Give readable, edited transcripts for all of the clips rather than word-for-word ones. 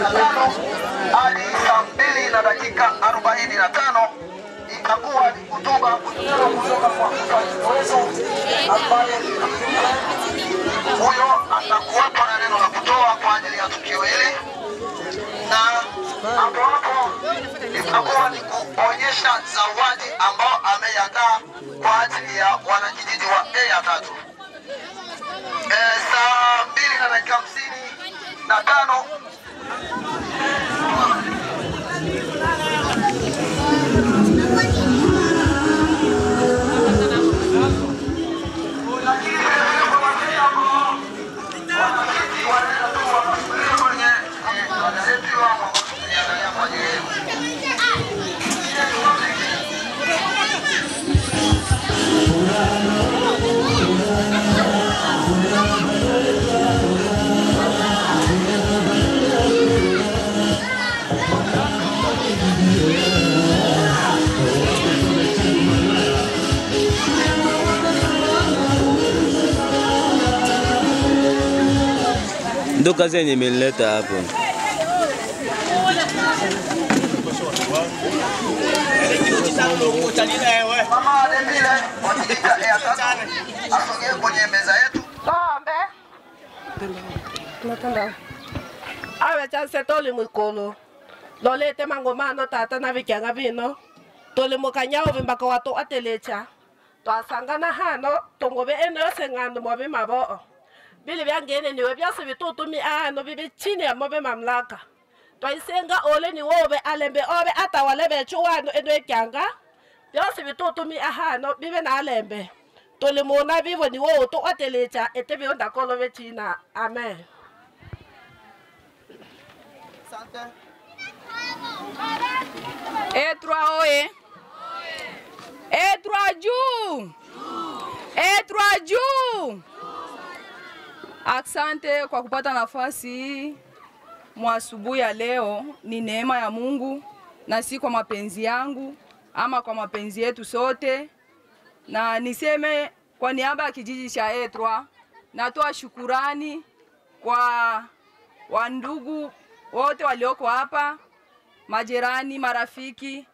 hadi saa 2 na dakika 45 itakuwa ni kutoka kwa mfanyakazi ambaye huyo atakuwepo na neno la kutoa kwa ajili ya tukio hili, na hapo itakuwa ni kuonyesha zawadi ambao ameiandaa kwa ajili ya wanakijiji wa A3. Saa 2 na dakika 55 ndo kazi yenye imeleta hapo. Mama Dembile wakijita A3 asogee kwenye meza yetu. Natanda. Awe chance toli mukolo. Lolete mangomano tata na vikanga vino. Toli mukanyao vimbaka watu atelecha. Twasangana hano tongobe eno sengando mwabe mabo. Bili byangene niwe byose bitutumi ano bibi chini ya mobe mamlaka. Twaisenga ole ni wobe alembe obe atawale bechuwano eno ekyanga. Byose bitutumi ahano bibe na alembe. Toli mona bibo ni wo to atelecha etebe onda kolo bechina. Amen. Asante. A3 oye. A3 juu. A3 juu. Asante kwa kupata nafasi hii mwasubuhi ya leo. Ni neema ya Mungu na si kwa mapenzi yangu ama kwa mapenzi yetu sote. Na niseme kwa niaba ya kijiji cha A3 natoa shukurani kwa wandugu wote walioko hapa, majirani, marafiki,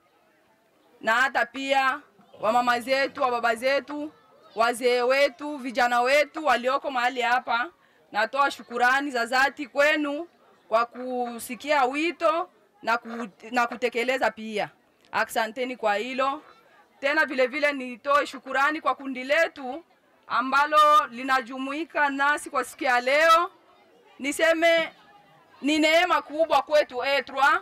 na hata pia wa mama zetu, wa baba zetu, wazee wetu, vijana wetu walioko mahali hapa. Natoa shukurani za dhati kwenu kwa kusikia wito na kutekeleza pia. Asanteni kwa hilo. Tena vile vile nitoe shukurani kwa kundi letu ambalo linajumuika nasi kwa siku ya leo. Niseme ni neema kubwa kwetu A3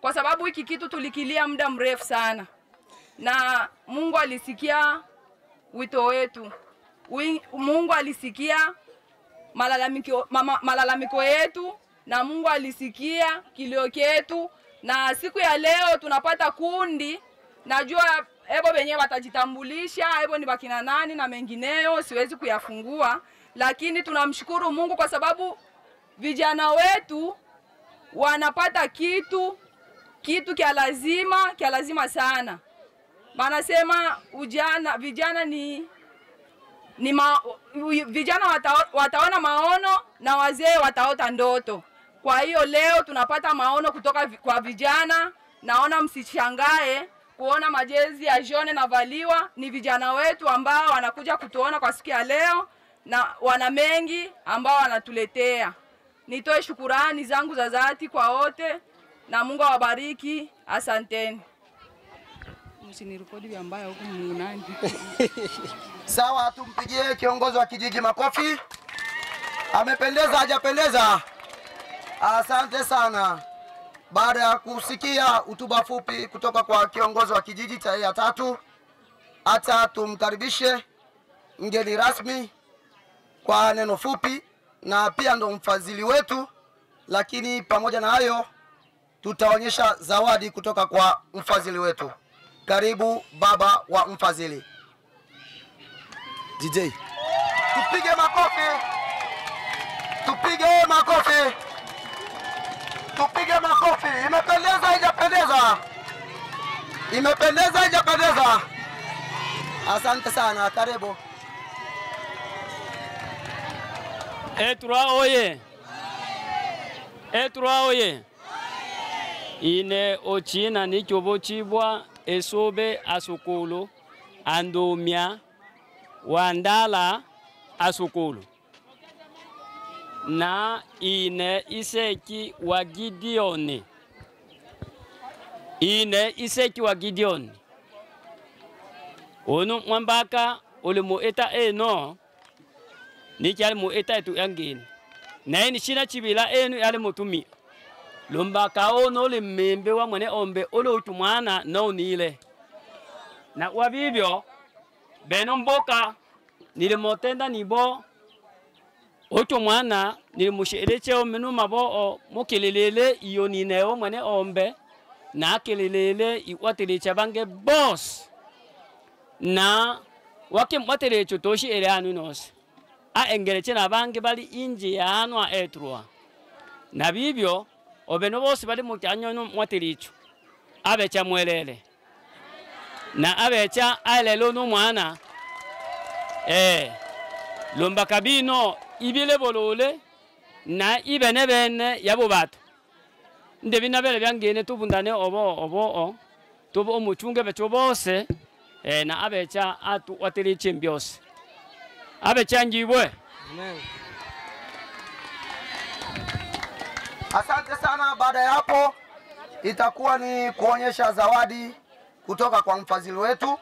kwa sababu hiki kitu tulikilia muda mrefu sana. Na Mungu alisikia wito wetu. Mungu alisikia malalamiko yetu, na Mungu alisikia kilio chetu, na siku ya leo tunapata kundi. Najua ebo benye watajitambulisha, ebo ni bakina nani na mengineyo siwezi kuyafungua, lakini tunamshukuru Mungu kwa sababu vijana wetu wanapata kitu kia lazima sana. Manasema vijana vijana wataona maono na wazee wataota ndoto. Kwa hiyo leo tunapata maono kutoka kwa vijana. Naona msishangae kuona majezi ya jone na valiwa, ni vijana wetu ambao wanakuja kutuona kwa siku ya leo, na wana mengi ambao wanatuletea. Nitoe shukurani zangu za dhati kwa wote na Mungu awabariki. Asanteni. Msinirekodi vya mbaya huko mnani. Sawa, tumpigie kiongozi wa kijiji makofi. Amependeza hajapendeza? Asante sana. Baada ya kusikia hotuba fupi kutoka kwa kiongozi wa kijiji cha ya 3, hata tumkaribishe mgeni rasmi kwa neno fupi, na pia ndo mfadhili wetu, lakini pamoja na hayo tutaonyesha zawadi kutoka kwa mfadhili wetu. Karibu baba wa mfadhili. DJ, tupige makofi. Tupige makofi. Tupige makofi. Imependeza haijapendeza? Imependeza haijapendeza? Asante sana, karibu. Etura oye. Etura oye. Ine ochina ni chobo chibwa esobe asukulu andomia wandala asukulu. Na ine iseki wa Gideoni. Ine iseki wa Gideoni. Onu mwambaka ulimu eta eno ni kyali mu eta etu yangeni. Na ini shina chibila enu yali mutumi. Lumbaka ono limembe wa mwene ombe olo utumwana na unile. Na wabibyo beno mboka nilimotenda nibo oto mwana nilimushereche omenu mabo mukilelele iyo nineo mwene ombe na kilelele iwatelecha bange boss na wake mwatelecho toshi ere anu nos a engereche na bange bali inji ya anu a etrua na bibyo obeno bose bali mukanyo no mwatelecho abecha mwelele na abecha alelo no mwana lomba kabino ibile bolole na ibene bene yabo bato ndebina bele byangene tubundane obo tubo omuchunge becho bose na abecha atu wateli chimbios abecha njibwe. Amen. Asante sana. Baada ya hapo itakuwa ni kuonyesha zawadi kutoka kwa mfadhili wetu.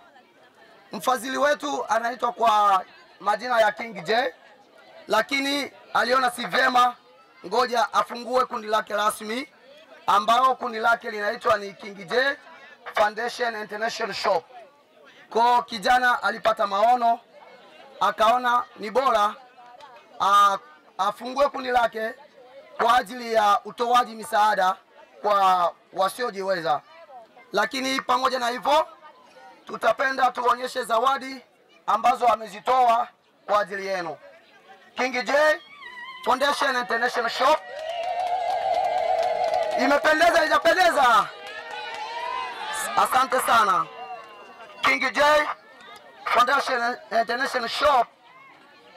Mfadhili wetu anaitwa kwa majina ya King J, lakini aliona si vyema ngoja afungue kundi lake rasmi, ambao kundi lake linaitwa ni King J Foundation International Shop. Kwa kijana alipata maono, akaona ni bora afungue kundi lake kwa ajili ya utoaji misaada kwa wasiojiweza. Lakini pamoja na hivyo tutapenda tuonyeshe zawadi ambazo amezitoa kwa ajili yenu. King J Foundation International Shop. Imependeza haijapendeza? Asante sana. King J Foundation International Shop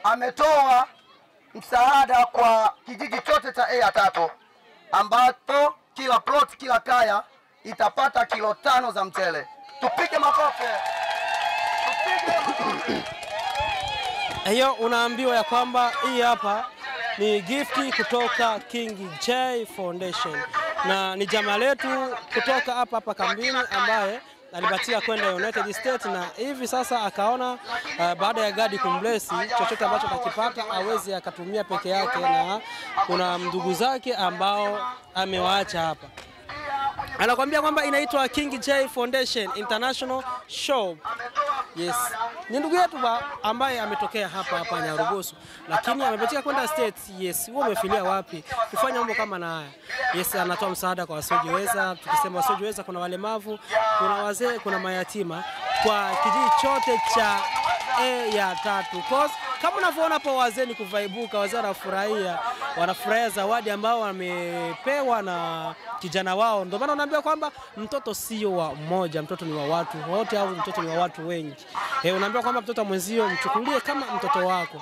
ametoa msaada kwa kijiji chote cha A3, ambapo kila plot, kila kaya itapata kilo 5 za mchele. Tupige makofi. Hiyo unaambiwa ya kwamba hii hapa ni gifti kutoka King J Foundation, na ni jamaa letu kutoka hapa kambini ambaye alibatia kwenda United States, na hivi sasa akaona baada ya gadi kumblesi chochote ambacho atakipata aweze akatumia peke yake, na kuna ndugu zake ambao amewaacha hapa. Anakuambia kwamba inaitwa King J Foundation International Shop. Yes. Ni ndugu yetu ambaye ametokea hapa Nyarugusu, lakini amepitia kwenda States. Yes, wewe umefilia wapi kufanya mambo kama na haya? Yes, anatoa msaada kwa wasiojiweza. Tukisema wasiojiweza, kuna walemavu, kuna wazee, kuna mayatima, kwa kijiji chote cha A3. Cause kama unavyoona hapo, wazee ni kuvaibuka, wazee wanafurahia zawadi ambao wamepewa na kijana wao. Ndio maana unaambia kwamba mtoto sio wa mmoja, mtoto ni wa watu wote, au mtoto ni wa watu wengi. Unaambia kwamba mtoto mwenzio mchukulie kama mtoto wako.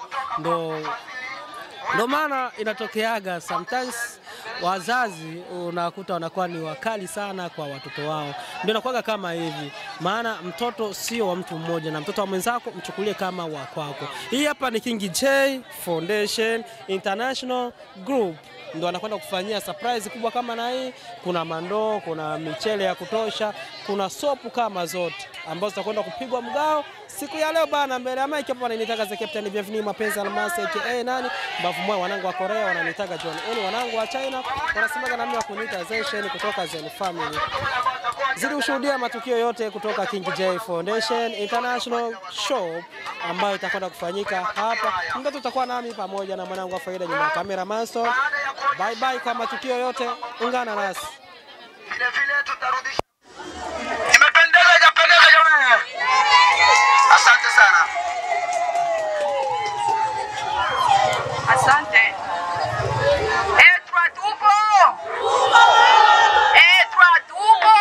Ndio maana inatokeaga sometimes wazazi unakuta wanakuwa ni wakali sana kwa watoto wao. Ndio inakuwa kama hivi, maana mtoto sio wa mtu mmoja, na mtoto wa mwenzako mchukulie kama wa kwako. Hii hapa ni King J Foundation International Group. ndo anakwenda kufanyia surprise kubwa kama na hii. Kuna mandoo, kuna michele ya kutosha, kuna sopu kama zote ambazo zitakwenda kupigwa mgao siku ya leo bana. Mbele ya mic hapa wananitaka za Captain Bienvenue Mapenzi Almasi aka nani mbavu mwa, wanangu wa Korea wananitaka John N, wanangu wa China wanasemaga na mimi wa kuniita Zenshen kutoka Zen Family. Zidi ushuhudia matukio yote kutoka King J Foundation International Show ambayo itakwenda kufanyika hapa. Ndio tutakuwa nami pamoja na mwanangu wa faida nyuma ya kamera Manson. Bye bye kwa matukio yote, ungana nasi. Vile vile tutarudisha. Imependeza, hajapendeza jamani? Asante sana. Asante. Etwa tupo. Etwa tupo.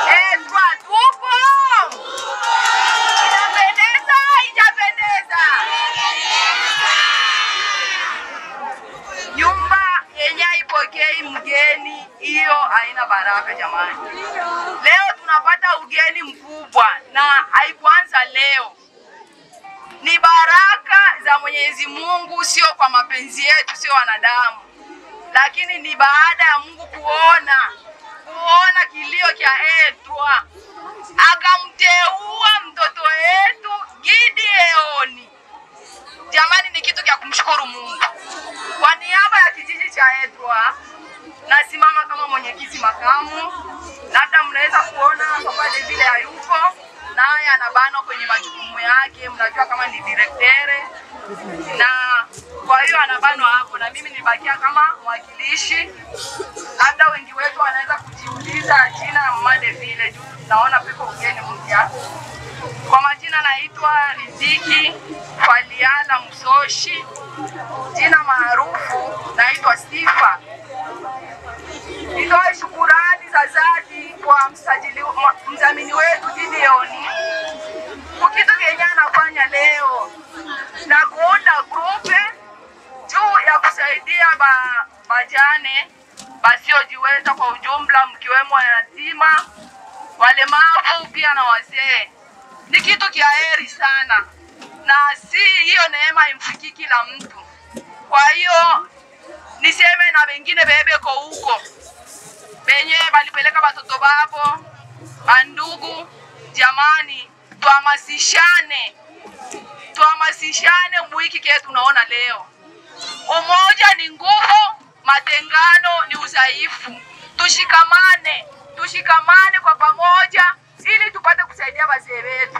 Etwa tupo. Inapendeza, inapendeza. Nyumba yenye haipokei mgeni, hiyo haina baraka jamani. Leo tunapata ugeni mkubwa na haikuanza leo. Ni baraka za Mwenyezi Mungu, sio kwa mapenzi yetu, sio wanadamu. Lakini ni baada ya Mungu kuona kilio cha Etwa, akamteua mtoto wetu Gideoni. Jamani, ni kitu cha kumshukuru Mungu. Kwa niaba ya kijiji cha Etwa, nasimama kama mwenyekiti makamu. Labda mnaweza kuona Papa vile hayupo, naye anabanwa kwenye majukumu yake. Mnajua kama ni directeur, na kwa hiyo anabanwa hapo, na mimi nibakia kama mwakilishi. Labda wengi wetu wanaweza kujiuliza jina Mmade vile juu naona pepo ugeni mpya. Kwa majina naitwa Riziki Faliala Musoshi, jina maarufu naitwa Sifa. Nitoe shukurani za dhati kwa mdhamini wetu Gideoni kwa kitu kenye anafanya leo na kuunda grupe juu ya kusaidia bajane basiojiweza kwa ujumla, mkiwemo yatima, walemavu pia na wazee. Ni kitu kia heri sana, na si hiyo neema imfikiki kila mtu. Kwa hiyo niseme na wengine bebeko huko benye balipeleka batoto babo, bandugu, jamani, tuhamasishane mwiki kile tunaona leo. Umoja ni nguvu, matengano ni udhaifu. Tushikamane kwa pamoja ili tupate kusaidia wazee wetu.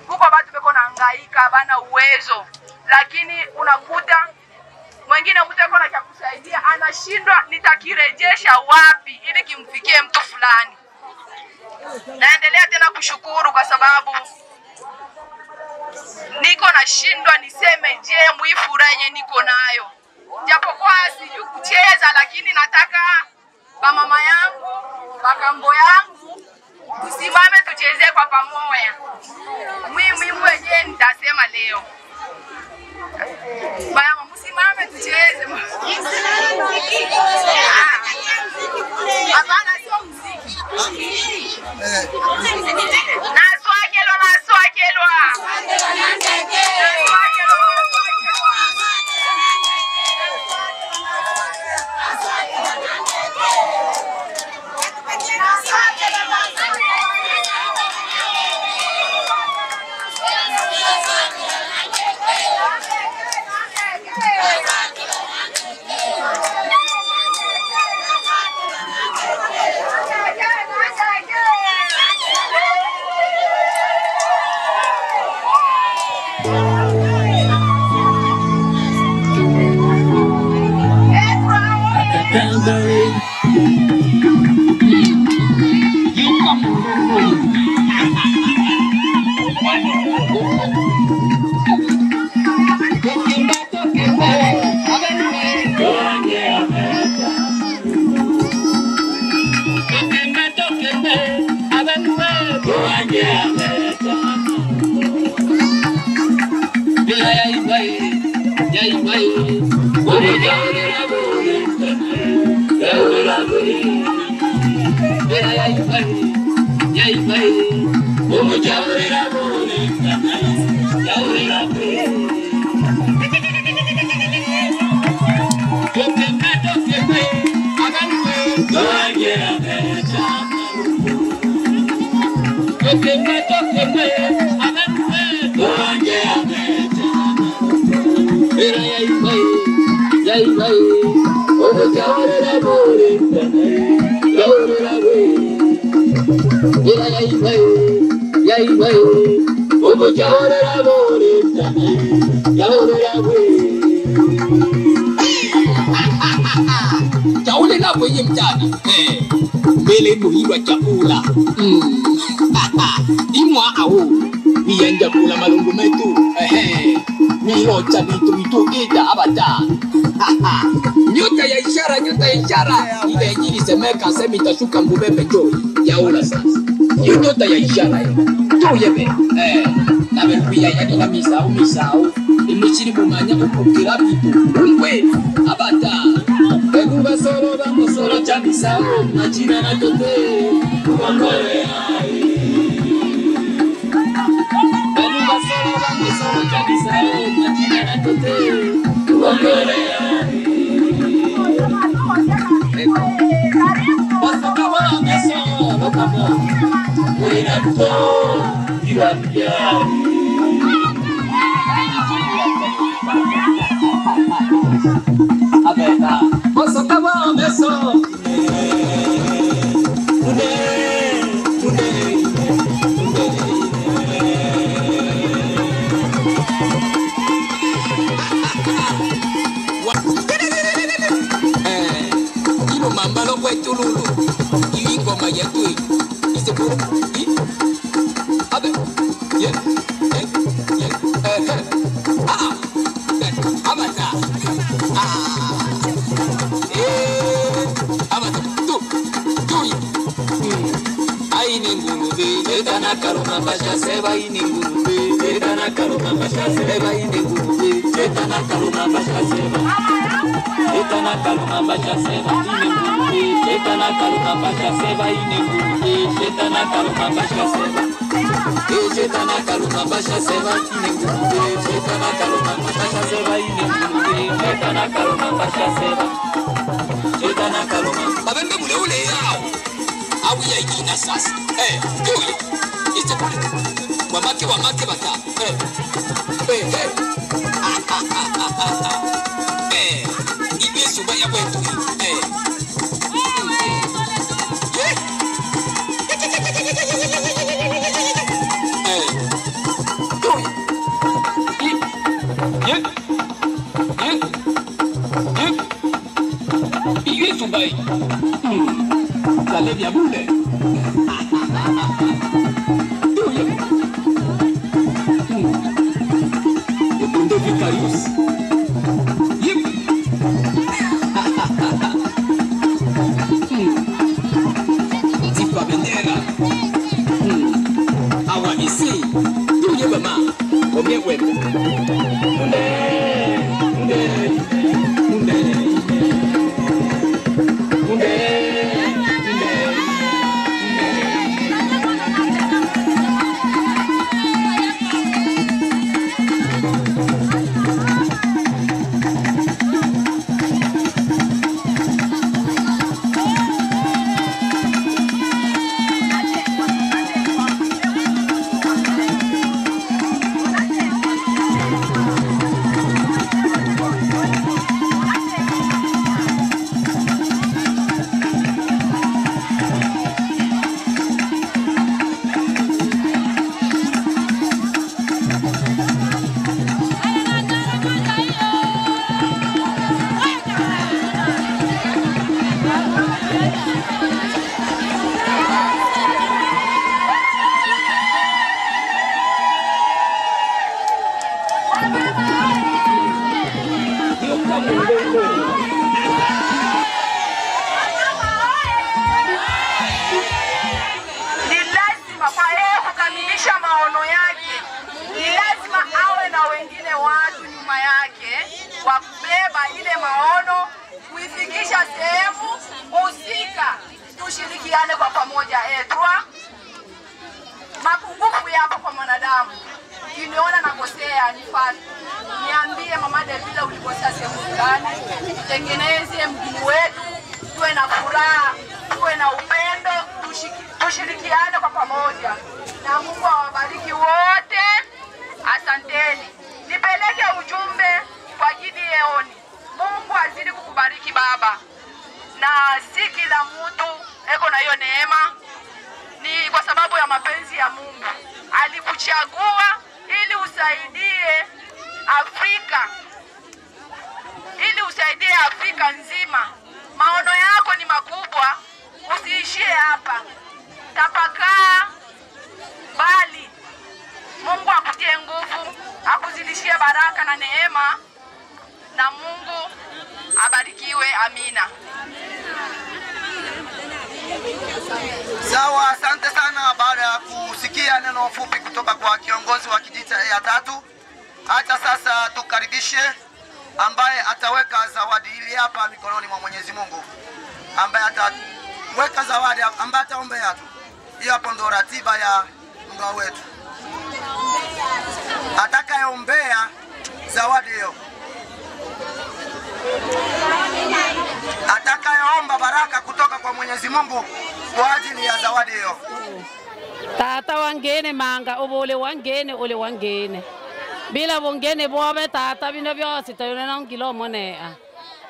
Huko watu beko nahangaika, bana uwezo, lakini unakuta mwingine mtu yuko na kusaidia anashindwa nitakirejesha wapi ili kimfikie mtu fulani. Naendelea tena kushukuru kwa sababu niko nashindwa niseme je muifura yenye niko nayo. Japokuwa sijui kucheza, lakini nataka ba mama yangu, bakambo yangu tusimame tucheze kwa pamoja. Mimi mwenyewe nitasema leo. Baya msimame tucheze. Hapana, sio muziki. Naswakelwa. Chaule na kwenye mjani mbele muhiwa chakula imwa au mianja kula malungu metu milocha vitu kita abata nyota ya ishara ile nyinyi semeka sema itashuka mbubebe njoo yaula sasa hiyo nyota ya ishara tu yebe na beruya yani na misao imechiri bumanya ukukira vitu umwe abata Eguba solo vamos solo chamisa Machina na tote Kuangole hai Eguba solo vamos solo chamisa Machina na tote Kuangole hai Paso kawa meso Lokamo Mwina to Iwabiari Abeta Oso kawa meso Ino mambalo kwetu lulu Iwi ngoma yetu Isepuru Abe Abata Etana karuma basha seba iningurube Etana karuma basha seba iningurube Etana karuma basha seba Etana karuma basha seba iningurube Etana karuma basha seba iningurube Etana karuma basha seba Etana karuma basha seba iningurube Etana karuma basha seba iningurube Etana karuma basha seba Etana karuma babembe mule ule yao awi ya ikina sasa Joy It's a Wamake bata Ibe suba ya kwetu Ibe suba Kale dia bule Vicarious. Yep. Tipa bendera. Awa isi. Tuye mama. Omye wepo. Tushirikiane kwa pamoja mapungufu yapo kwa mwanadamu. Nimeona nakosea, niambie mama Devila ulikosea sehemu gani, tutengeneze mguu wetu, tuwe na furaha, tuwe na upendo, tushirikiane kwa pamoja. na Mungu awabariki wote. Asanteni. Nipeleke ujumbe kwa Gideoni. Mungu azidi kukubariki baba, na si kila mtu eko na hiyo neema. Ni kwa sababu ya mapenzi ya Mungu alikuchagua ili usaidie Afrika, ili usaidie Afrika nzima. Maono yako ni makubwa, usiishie hapa, tapakaa bali. Mungu akutie nguvu, akuzidishie baraka na neema, na Mungu abarikiwe. Amina. Sawa, asante sana. Baada ya kusikia neno fupi kutoka kwa kiongozi wa kijiji cha EA3, acha sasa tukaribishe ambaye ataweka zawadi hili hapa mikononi mwa Mwenyezi Mungu, ambaye ataweka zawadi, ambaye ataombea tu. Hiyo hapo ndo ratiba ya mgao wetu. Atakayeombea zawadi hiyo, atakayeomba baraka kutoka kwa Mwenyezi Mungu kwa ajili ya zawadi hiyo. Tata wangene manga obole wangene ole wangene bila wangene bobe tata bino byose tayona ngilo monea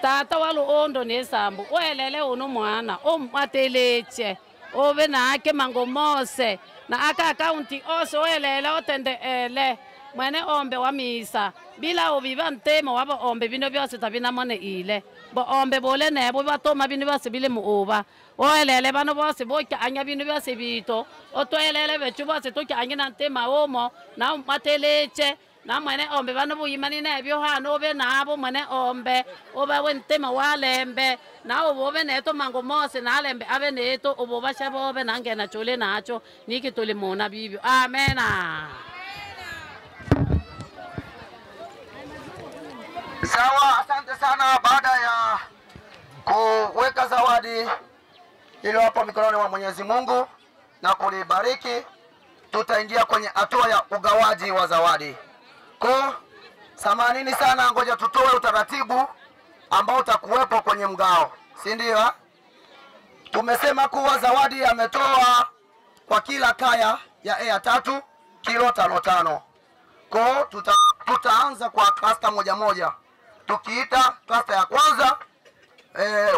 tata walu ondo nesambu welele uno mwana omateleche obe nake mango mose na aka akaunti ose welele otende ele mwene ombe wa misa bila obiba ntemo wabo ombe bino byose tabina mone ile bo ombe bole nebo batoma bino byose bile muoba oelele bano bose boka anya bino byose bito otoelele bechu bose toki anya na ntema omo na mateleche na mwene ombe bano buyimani na byo hano be nabo mwene ombe oba wentema walembe na obobe neto mango mose na lembe abe neto oboba shabobe nangena chole nacho niki tulimona bibyo. Amena. Sawa, asante sana. Baada ya kuweka zawadi hilo hapo mikononi mwa Mwenyezi Mungu na kulibariki, tutaingia kwenye hatua ya ugawaji wa zawadi. Kwa samanini sana, ngoja tutoe utaratibu ambao utakuwepo kwenye mgao, si ndio? Tumesema kuwa zawadi ametoa kwa kila kaya ya EA3 kilo 5. Kwa tutaanza kwa klasta moja moja. Tukiita klasta ya kwanza,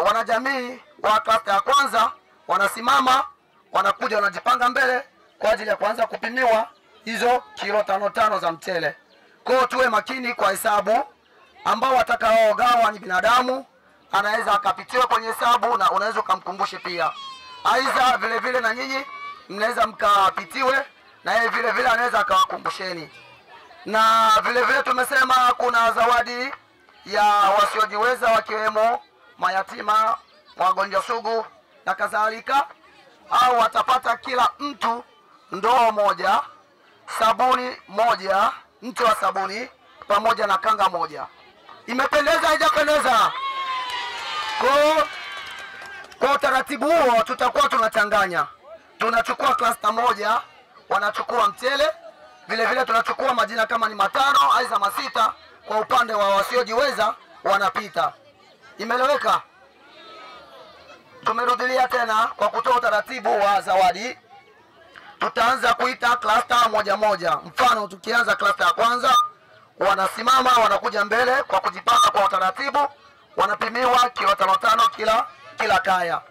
wanajamii wa klasta ya kwanza wanasimama, wanakuja wanajipanga mbele kwa ajili ya kuanza kupimiwa hizo kilo 5 za mchele. Kwa tuwe makini kwa hesabu, ambao watakaogawa ni binadamu, anaweza akapitiwa kwenye hesabu na unaweza kumkumbushe pia. Aidha vile vile na nyinyi mnaweza mkapitiwe na yeye vile vile anaweza akawakumbusheni. Na vile vile tumesema kuna zawadi ya wasiojiweza wakiwemo mayatima, wagonjwa sugu na kadhalika, au watapata kila mtu ndoo moja, sabuni moja, mtu wa sabuni pamoja na kanga moja. Imependeza haijapendeza? Kwa utaratibu huo tutakuwa tunachanganya. Tunachukua klasta moja, wanachukua mchele, vile vile tunachukua majina kama ni 5 aidha 6 kwa upande wa wasiojiweza wanapita. Imeleweka? Tumerudilia tena kwa kutoa utaratibu wa zawadi. Tutaanza kuita klasta moja moja. Mfano tukianza klasta ya kwanza, wanasimama wanakuja mbele kwa kujipanga kwa utaratibu, wanapimiwa kilo 5 kila kaya.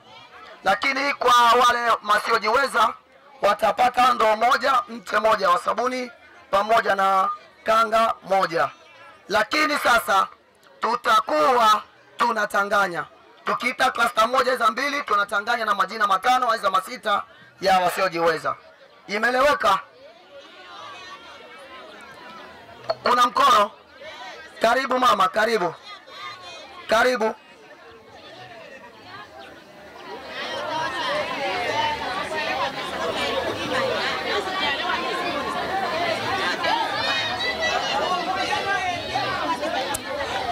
Lakini kwa wale wasiojiweza watapata ndoo moja, mche moja wa sabuni pamoja na kanga moja. Lakini sasa tutakuwa tunachanganya. Tukiita klasta moja za 2 tunachanganya na majina 5 au 6 ya wasiojiweza. Imeleweka? Kuna mkono? Karibu mama, karibu. Karibu.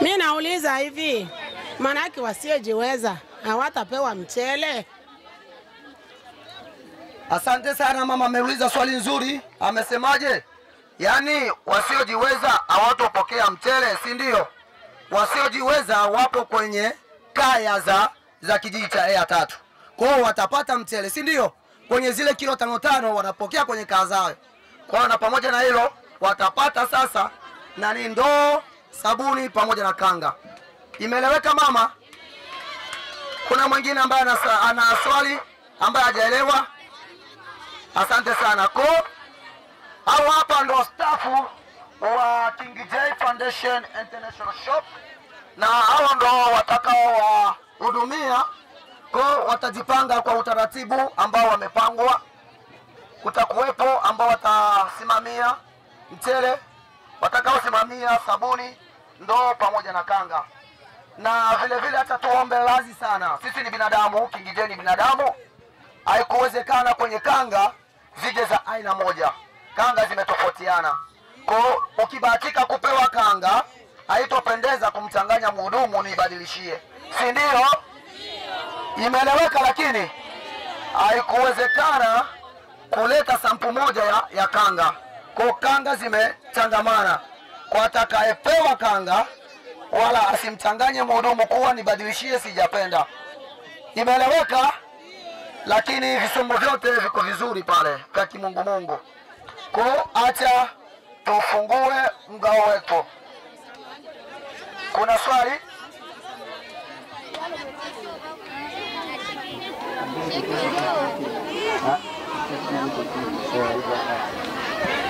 Mimi nauliza hivi, manake wasiojiweza hawatapewa mchele? Asante sana mama, ameuliza swali nzuri. Amesemaje? Yaani wasiojiweza hawatopokea mchele, si ndio? Wasiojiweza wapo kwenye kaya za kijiji cha EA3. Kwa hiyo watapata mchele, si ndio? kwenye zile kilo 5 wanapokea kwenye kaa zao. Kwa hiyo na pamoja na hilo watapata sasa nani ndoo, sabuni pamoja na kanga. Imeeleweka mama? Kuna mwingine ambaye ana swali ambaye hajaelewa? Asante sana. Hao hapa ndo stafu wa King J Foundation International Shop, na hao ndo watakao wahudumia. Watajipanga kwa utaratibu ambao wamepangwa. Kutakuwepo ambao watasimamia mchele, watakaosimamia sabuni, ndoo pamoja na kanga. Na vile vile hata tuombe radhi sana, sisi ni binadamu, King J ni binadamu. Haikuwezekana kwenye kanga zije za aina moja, kanga zimetofautiana. Kwa ukibahatika kupewa kanga, haitopendeza kumchanganya mhudumu nibadilishie, si ndio? Imeeleweka? Lakini haikuwezekana kuleta sampu moja ya kanga, kwa kanga zimechangamana. Kwa atakayepewa kanga wala asimchanganye mhudumu kuwa nibadilishie, sijapenda. Imeeleweka? Lakini visomo vyote viko vizuri pale kwa kimungu Mungu. Kwa acha tufungue mgao wetu. Kuna swali?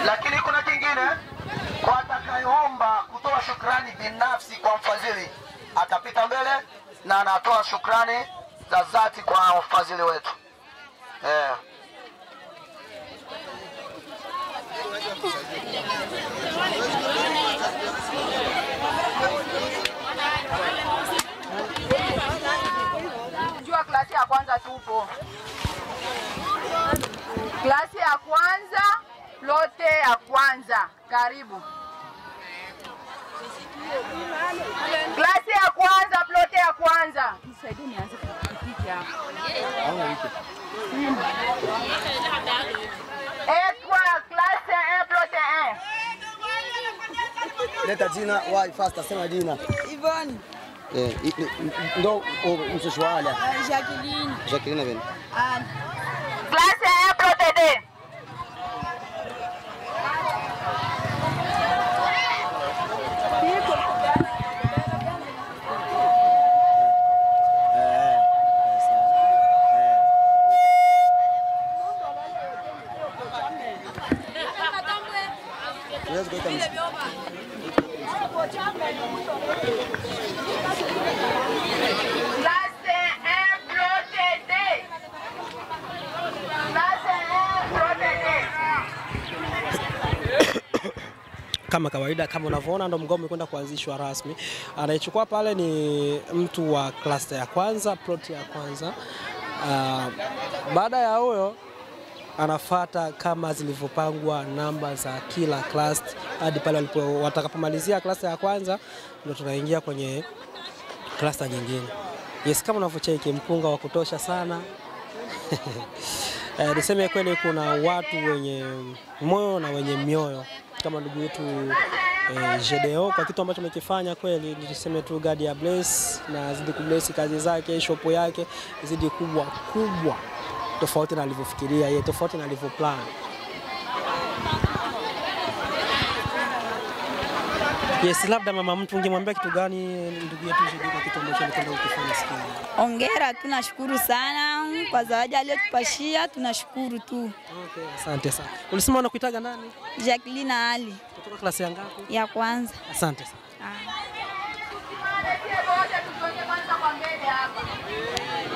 Lakini kuna kingine, kwa atakayeomba kutoa shukrani binafsi kwa mfadhili atapita mbele na anatoa shukrani za dhati kwa wafadhili wetu. Jua klasi ya kwanza tupo. Klasi ya kwanza, lote ya kwanza. Karibu. Klasi ya kwanza, plote ya kwanza. Nisaidie nianze kupiki hapa. Klasi 1, plote 1. Leta jina, why fast, sema jina. Ivani. Ndo msoshwala. Jacqueline. Jacqueline ben. Klasi 1, plote 2. Kama kawaida, kama unavyoona ndo mgao umekwenda kuanzishwa rasmi. Anayechukua pale ni mtu wa cluster ya kwanza, plot ya kwanza. Baada ya huyo anafata kama zilivyopangwa namba za kila cluster hadi pale watakapomalizia cluster ya kwanza ndio tunaingia kwenye cluster nyingine. Yes, kama unavyocheki mpunga wa kutosha sana. Niseme kweli kuna watu wenye moyo na wenye mioyo kama ndugu yetu JDO kwa kitu ambacho amekifanya kweli. Niseme tu God ya bless na zidi kubless kazi zake, shop yake zidi kubwa tofauti na alivyofikiria yeye, tofauti na alivyoplan. Yes, labda mama mtu ungemwambia kitu gani ndugu yetu JDO kwa kitu ambacho alikwenda kukifanya siku hii? Hongera, tunashukuru sana kwa zawadi aliyotupashia, tunashukuru tu. Okay, asante sana. Ulisema unakuitaga nani? Jacqueline Ali. Kutoka klasi ya ngapi? Ya kwanza. Asante sana.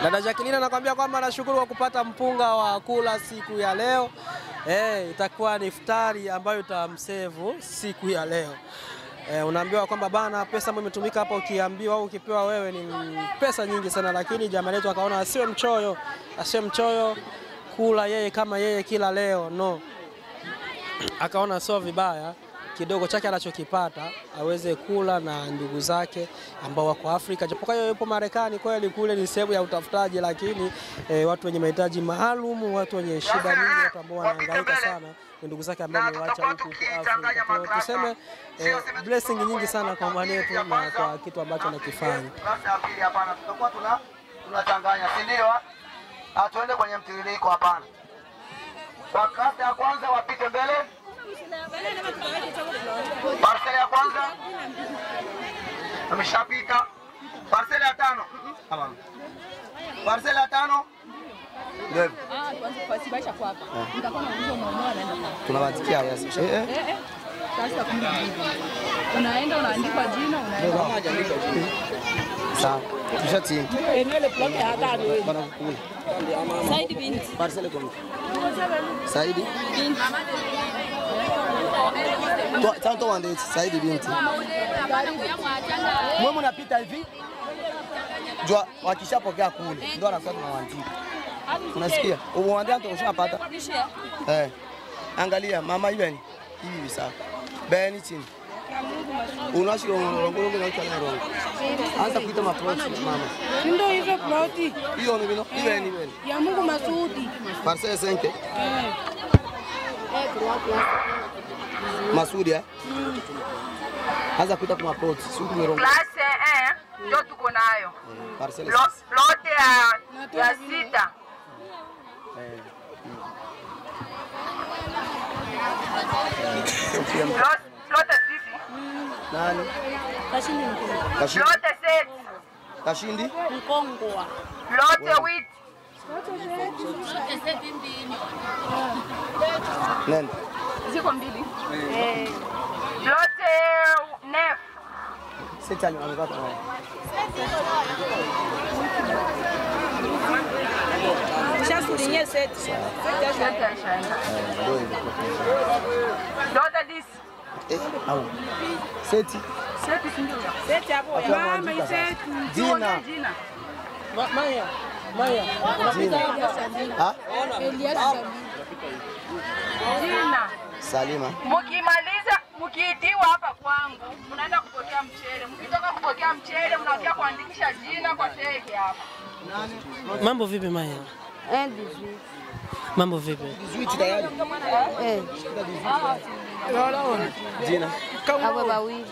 Dada Jacqueline anakuambia kwamba anashukuru kwa kupata mpunga wa kula siku ya leo. Itakuwa ni iftari ambayo itamsevu siku ya leo. Unaambiwa kwamba bana pesa ambayo imetumika hapa ukiambiwa au ukipewa wewe ni pesa nyingi sana, lakini jamaa letu akaona asiwe mchoyo kula yeye kama yeye kila leo, no. Akaona sio vibaya kidogo chake anachokipata aweze kula na ndugu zake ambao wako Afrika. Japokuwa yeye yupo Marekani, kweli kule ni sehemu ya utafutaji, lakini watu wenye mahitaji maalum, watu wenye shida nyingi, watu ambao wanahangaika sana, ndugu zake ambao wameacha huko Afrika. Kwa tuseme blessing nyingi sana kwa mwanetu na kwa kitu ambacho anakifanya. Pili hapana, tutakuwa tunachanganya, si ndio? Tuende kwenye mtiririko hapana. Kwa kata ya kwanza wapite mbele. Parcela ya kwanza ameshapita. Parcela ya 5. Tamam. Parcela ya 5. Ndio. Tunawatikia yes. Sasa unaenda unaandika jina unaenda. Sawa. Tushati. Enele block ya gani? Bana kukula. Saidi binti. Parcela kwa. Saidi. Tanto wande Saidi binti. Mwe mnapita hivi. Jua wakishapokea kule ndio anakuwa tunawaandika. Unasikia? Uwaambia mtu ushapata. Angalia mama hivi hivi sawa. Beni chini. Unashika rongo na uchana rongo. Anza kuita maploti mama. Ndio hizo ploti. Hiyo ni bino. Hivi. Ya Mungu Masudi. Parcela 5. Masudi Anza kuita kwa maploti. Sio tumerongo. Classe 1 ndio tuko nayo. Parcela Lote ya 6. Lote 6. Nani? Kashindi. Lote 7. Kashindi? Mkongwa. Lote 8. Nani? Ziko mbili. Lote 9. Sita ni amepata nani? Shasurinye seti. Lote 10. Au. Seti. Seti hapo. Mama iseti. Jina. Maya. Jina. Ha? Jina. Salima. Mkimaliza mkiitiwa hapa kwangu, mnaenda kupokea mchele. Mkitoka kupokea mchele, mnakuja kuandikisha jina kwa teke hapa. Mambo vipi Maya? Mambo vipi? 18 tayari. Jina. Awe bawili.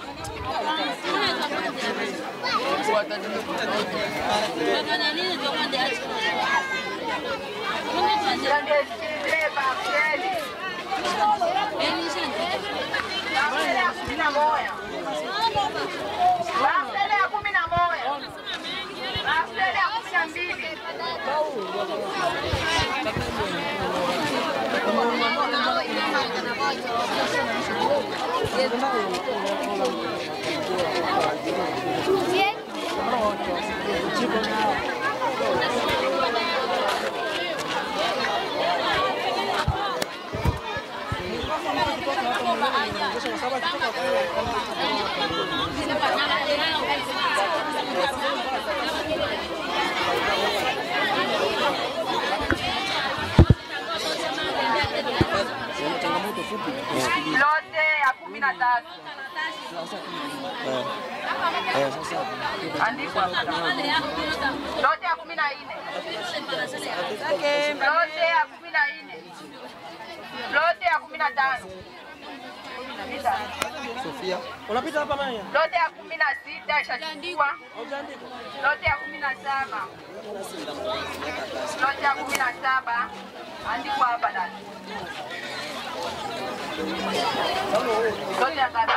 Lote ya 13. Andikwa hapa. Lote ya 14. Lote ya 14. Lote ya 15. Sofia. Unapita hapa Maya? Lote ya 16 ishaandikwa. Lote ya 17. Lote ya 17 andikwa hapa dada. Lote ya ngapi?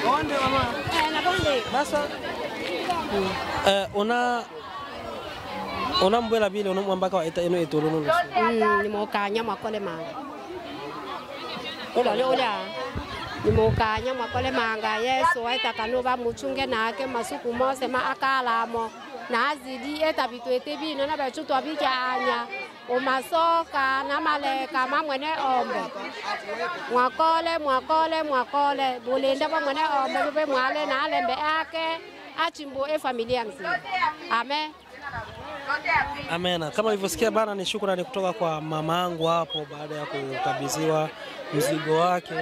Bonde mama. Basa. Ona mbwela bile ona mwambaka wa eno etolono. Ni mokanya makole manga. Ola. Ni mokanya makole manga. Yesu aitakanuba muchunge nake masuku mose ma akalamo. Na azidi eta bitu etebino na bachutu abika anya. Umasoka na maleka mamwene ombe. Mwakole. Bulenda pa mwene ombe bube mwale na alembe ake. Achimbo familia mzima. Amen. Amena. Kama ulivyosikia bana, ni shukrani kutoka kwa mama yangu hapo baada ya kukabidhiwa mzigo wake.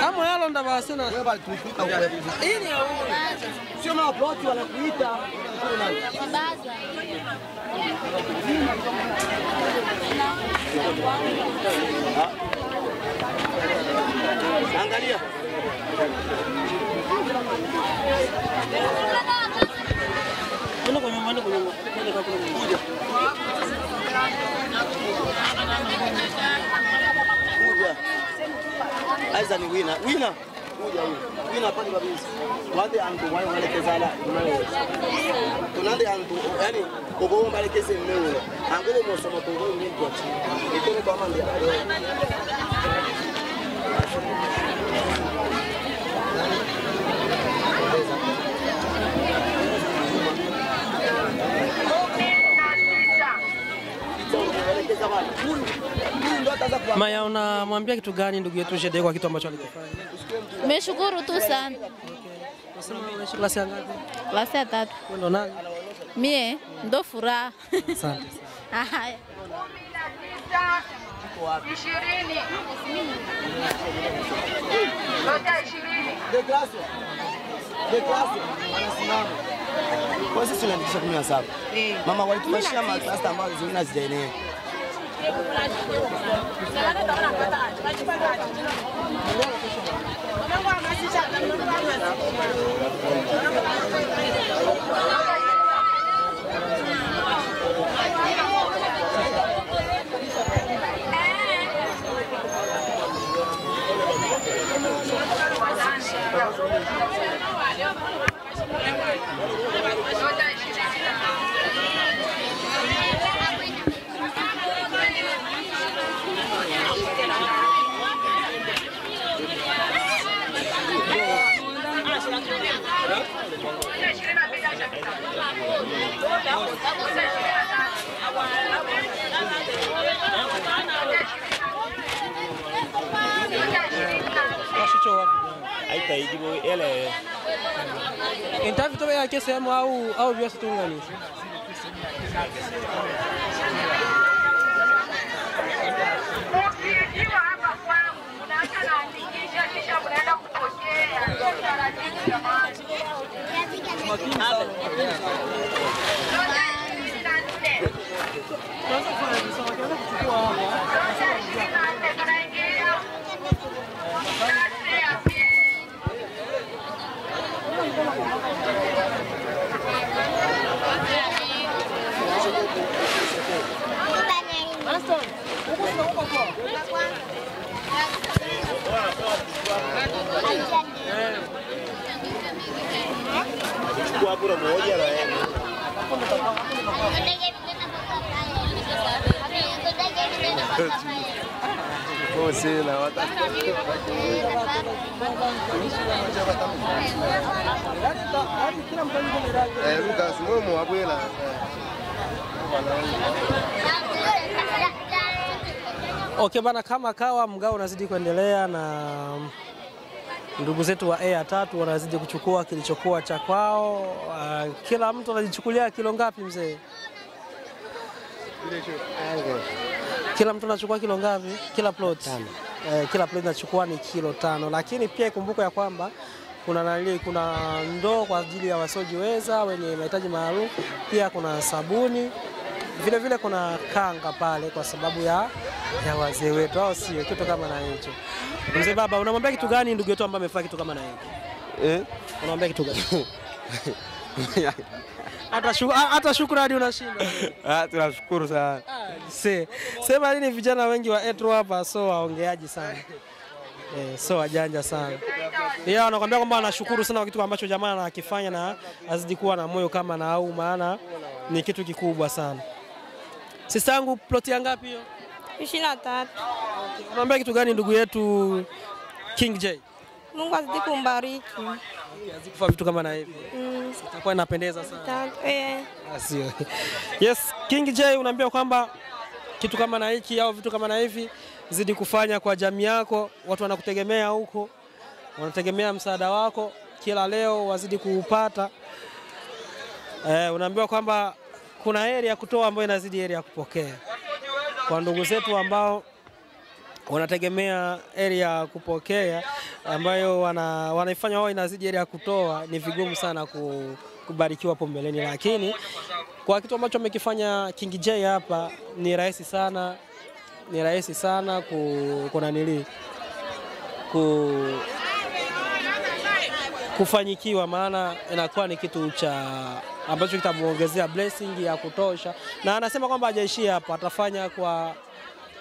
Amo yalo ndo basena. Wewe bali tulikuita huko. Hii ni sio na plot wanakuita. Baza. Angalia. Nenda kwa nyuma, nenda kwa nyuma. Nenda kwa kuja. Kuja. Aiza ni wina. Wina. Kuja huyo. Wina pale kabisa. Wade antu wao walekezala. Tunande antu yani obo mbalekeze mmeo. Angole mosoma tongo ni kwa chini. Ikone kwa mandi. Maya, unamwambia kitu gani ndugu yetu Jede kwa kitu ambacho alikifanya? Nimeshukuru tu sana. Unasema unaishi klasi ya ngapi? Klasi ya 3. Wewe ndo nani? Mie ndo furaha. Asante. Haya. 20. De classe. Anasimama. Kwa sisi tunaandikisha 17. Mama walitupashia maklasi ambazo zingine hazijaenea. Haitaijibu ele. Interview tobe yake sehemu au vyote tuunganisha. Ukijiwa hapa kwangu unaacha naandikisha kisha unaenda kupokea. Ndio taratibu jamani. Chukua pura moja la yeye. Você na outra. Lucas, momo abuela. Okay bana, kama kawa mgao unazidi kuendelea na ndugu zetu wa A3 wanazidi kuchukua kilichokuwa cha kwao. Kila mtu anajichukulia kilo ngapi mzee? Kila mtu anachukua kilo ngapi? Kila plot? Kila plot inachukua ni kilo 5, lakini pia ikumbuke ya kwamba kuna ndoo kwa ajili ya wasiojiweza wenye mahitaji maalum, pia kuna sabuni, vile vile kuna kanga pale kwa sababu ya wazee wetu, au sio? Kitu kama na hicho. Mzee baba, unamwambia kitu gani ndugu yetu ambaye amefanya kitu kama na hiki? Unamwambia kitu gani? Hata shukrani unashinda. Tunashukuru sana. Sema nini vijana wengi wa A3 hapa so waongeaji sana. So wajanja sana. Yeye anakuambia kwamba anashukuru sana kwa kitu ambacho jamaa anakifanya na azidi kuwa na moyo kama na au, maana ni kitu kikubwa sana. Sisi yangu plot ya ngapi hiyo? 23. Unamwambia kitu gani ndugu yetu King J? Mungu azidi kumbariki. Azidi kufanya vitu kama na hivi. Itakuwa inapendeza sana. Sio. Yes, King J unaambia kwamba kitu kama na hiki au vitu kama na hivi zidi kufanya kwa jamii yako, watu wanakutegemea huko. Wanategemea msaada wako, kila leo wazidi kuupata. Unaambiwa kwamba kuna heri ya kutoa ambayo inazidi heri ya kupokea. Kwa ndugu zetu ambao wanategemea area ya kupokea ambayo wanaifanya wao inazidi area ya kutoa, ni vigumu sana kubarikiwa hapo mbeleni, lakini kwa kitu ambacho amekifanya King J hapa ni rahisi sana, kufanyikiwa, maana inakuwa ni kitu ambacho kitamuongezea blessing ya kutosha, na anasema kwamba hajaishia hapa, atafanya kwa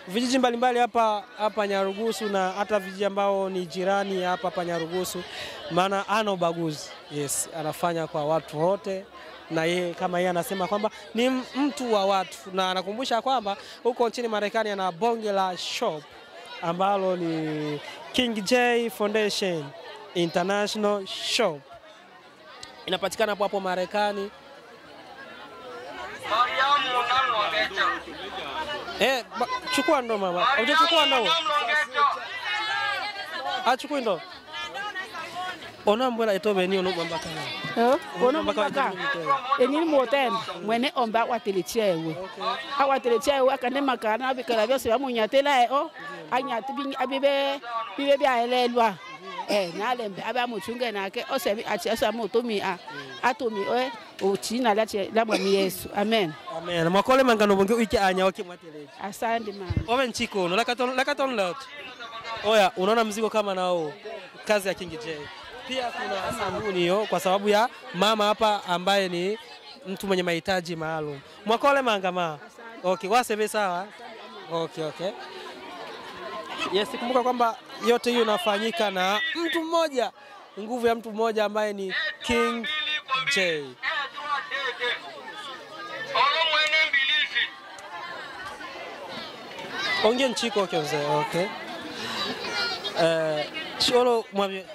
vijiji mbalimbali hapa Nyarugusu na hata vijiji ambao ni jirani hapa Nyarugusu, maana ana ubaguzi. Yes, anafanya kwa watu wote, na yeye kama yeye anasema kwamba ni mtu wa watu, na anakumbusha kwamba huko nchini Marekani ana bonge la shop ambalo ni King J Foundation International Shop, inapatikana hapo Marekani. Chukua ndo mama. Hujachukua ndo. Achukua ndo. Ona mbona itobe ni ono mbaka na. Ono mbaka. Enini moten mwene omba watelechewe. Awatelechewe akane makana bikala byose bamunyatela anyati abibe bya elelwa. Nalembe abamuchunge nake osebi achasa mutumi atomi uchina la mwami Yesu. Amen. Amen. Mwakole mangano bonge wiki anya wake mwateleje. Asante mama. Owe nchiko no lakaton lot. Oya, unaona mzigo kama nao kazi ya King J. Pia kuna sabuni hiyo kwa sababu ya mama hapa ambaye ni mtu mwenye mahitaji maalum. Mwakole mangama. Okay, wasebe sawa. Okay. Yes, kumbuka kwamba yote hiyo inafanyika na mtu mmoja, nguvu ya mtu mmoja ambaye ni King J. Onge nchiko kionze, okay. Cholo mwabye.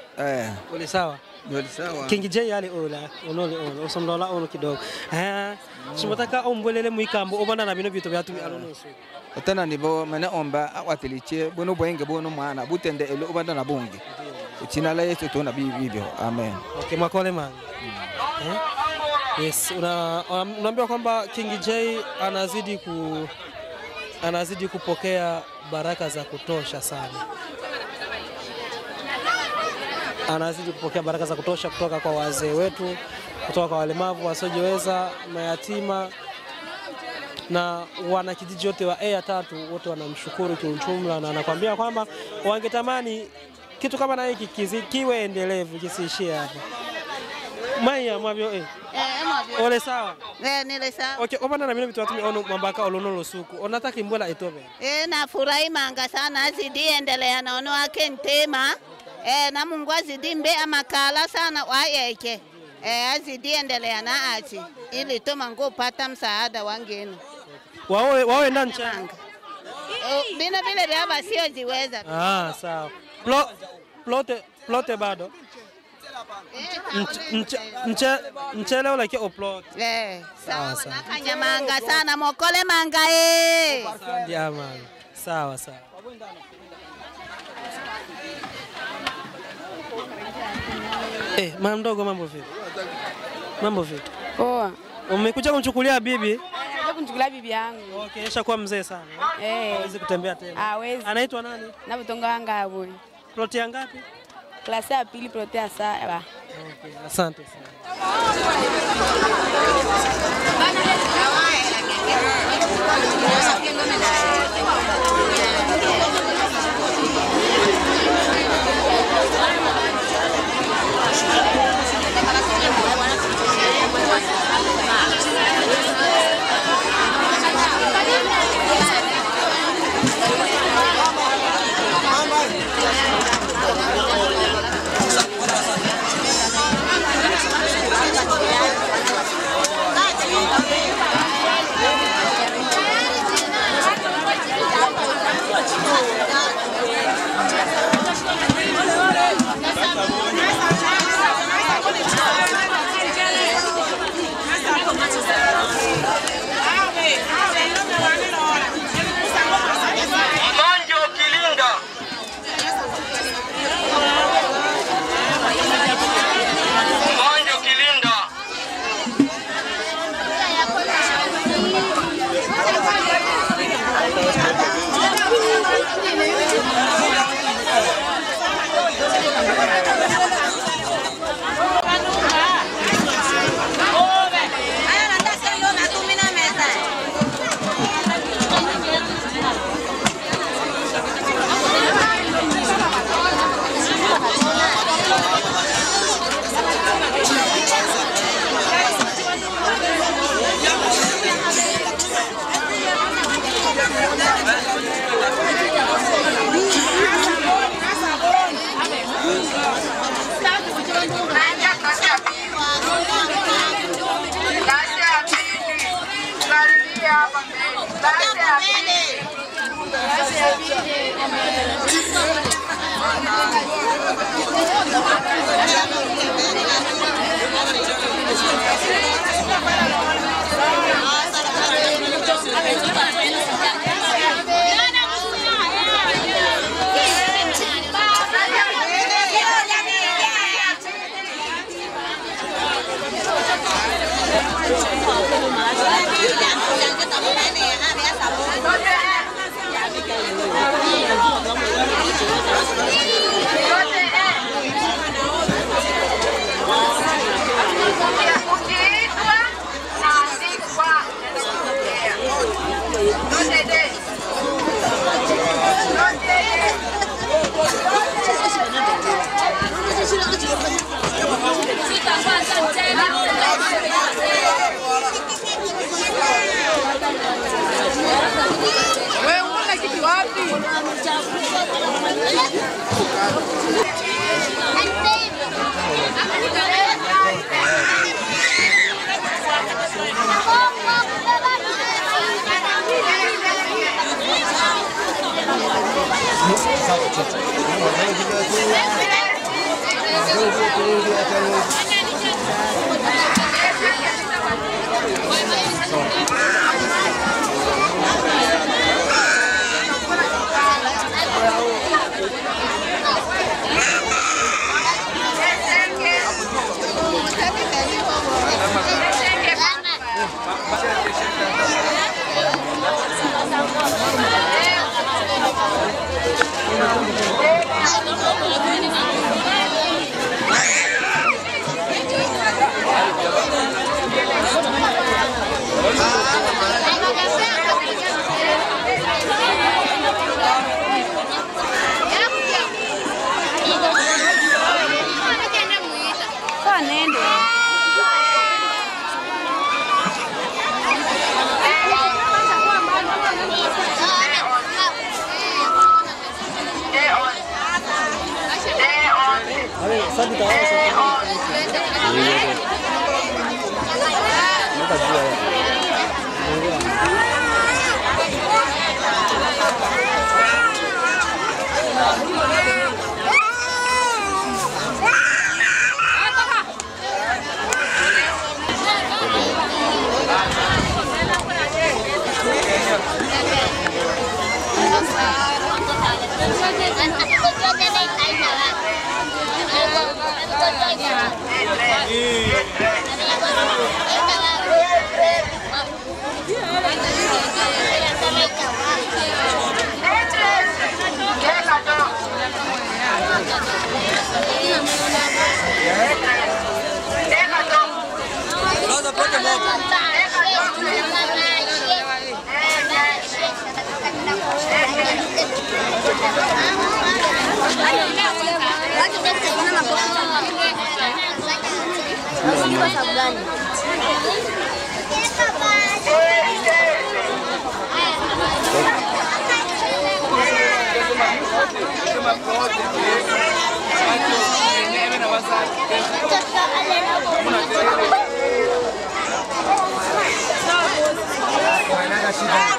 Uli sawa? Uli sawa. King J yale onole usomdola ono kidogo. Chimotaka ombwelele muikambo obana na bino bito byatumi alonoso. Otana nibo mane omba akwatiliche bono boyenge bono mwana butende elo obanda na bonge. Uchina la Yesu tuna bibio. Amen. Okay, mwakole man. Yes, unaambia kwamba King J anazidi kupokea baraka za kutosha sana. Anazidi kupokea baraka za kutosha kutoka kwa wazee wetu, kutoka kwa walemavu wasiojiweza, mayatima na wanakijiji wote wa A3 wote wanamshukuru kiujumla, na anakuambia kwamba wangetamani kitu kama na hiki kiwe endelevu, kisiishie hapa. Maya mwabyo mwabyo. Ole sawa? Nile sawa. Okay, obana na mimi vitu watu ono mambaka olono suku. Onataka imbola itobe. Nafurahi manga sana azidi endelea na ono wake ntema. Na Mungu azidi mbe amakala sana wayeke. Azidi endelea na achi ili toma ngo pata msaada wangeni. Wawe ndani changa. Bina vile vya basio jiweza. Sawa. Plote bado. Mchele ule kia upload. Sawa. Nakanya manga sana mokole manga Asante amani. Sawa. Mama mdogo mambo vipi? Mambo vipi? Poa. Umekuja kumchukulia bibi? Kumchukulia bibi yangu. Okay, ishakuwa mzee sana. Hawezi kutembea tena. Hawezi. Anaitwa nani? Nabutonga ngabu. Ploti ya ngapi? Klasi ya pili, ploti ya 7. Okay, asante sana. Wewe una kitu wapi? Shida.